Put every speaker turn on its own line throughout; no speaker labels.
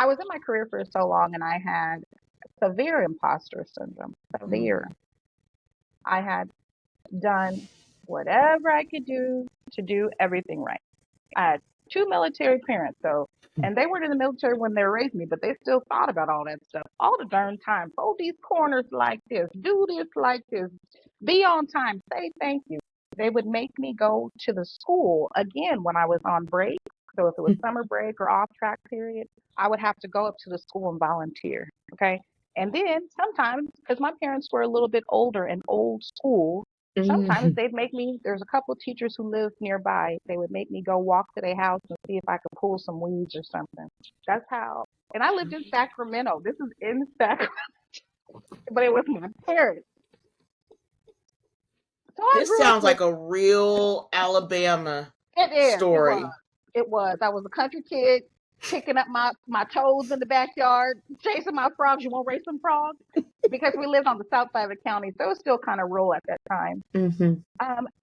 I was in my career for so long and I had severe imposter syndrome. Severe.
Mm.
I had done whatever I could do to do everything right. I had two military parents, so, and they weren't in the military when they raised me, but they still thought about all that stuff all the darn time. Fold these corners like this, do this like this, be on time, say thank you. They would make me go to the school again when I was on break. So if it was summer break or off track period, I would have to go up to the school and volunteer. Okay. And then sometimes, because my parents were a little bit older and old school, sometimes
Mhm.
they'd make me, there's a couple of teachers who live nearby. They would make me go walk to their house and see if I could pull some weeds or something. That's how, and I lived in Sacramento. This is in Sacramento, but it was my parents. So I
This
grew up
sounds
with,
like a real Alabama
it is, it was,
story.
it was. I was a country kid picking up my toads in the backyard, chasing my frogs. You want to race some frogs? Because we lived on the south side of the county, so it was still kind of rural at that time.
Hmm.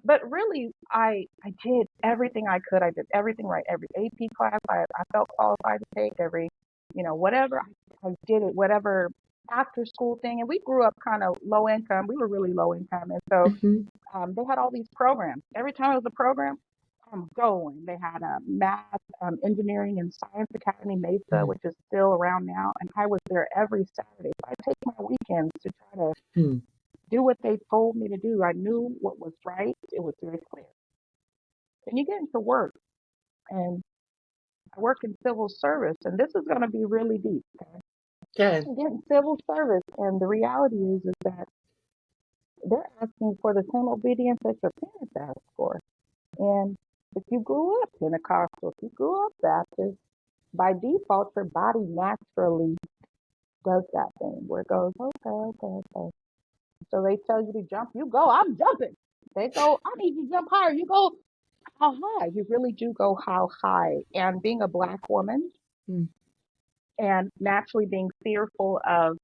But really, I did everything I could. I did everything right. Every AP class I felt qualified to take. Every, whatever I did it. Whatever after school thing. And we grew up kind of low income. We were really low income, and so
Hmm.
they had all these programs. Every time it was a program, I'm going. They had a math, engineering, and science academy Mesa, which is still around now, and I was there every Saturday. So I take my weekends to try to
Hmm.
do what they told me to do. I knew what was right. It was very clear. Then you get into work, and I work in civil service, and this is going to be really deep. Okay?
Okay.
You get in civil service, and the reality is that they're asking for the same obedience that your parents asked for. And if you grew up Pentecostal, if you grew up Baptist, by default, your body naturally does that thing where it goes, okay, okay, okay. So they tell you to jump, you go, I'm jumping. They go, I need you to jump higher. You go, how high? You really do go how high. And being a black woman
Hmm.
and naturally being fearful of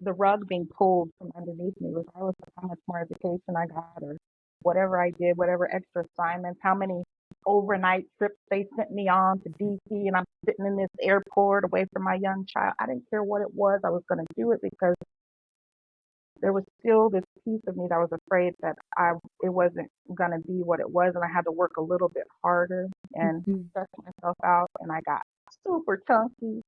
the rug being pulled from underneath me, regardless of how much more education I got or whatever I did, whatever extra assignments, how many overnight trips they sent me on to DC, and I'm sitting in this airport away from my young child. I didn't care what it was. I was going to do it because there was still this piece of me that was afraid that it wasn't going to be what it was, and I had to work a little bit harder and
Hmm.
stress myself out, and I got super chunky,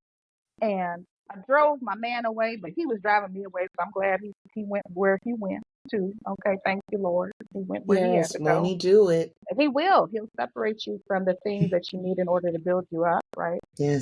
and I drove my man away, but he was driving me away, so I'm glad he went where he went too. Okay, thank you, Lord. He went where he had
Yes,
to
won't
go.
he do it?
And he will. He'll separate you from the things that you need in order to build you up, right?
Yes.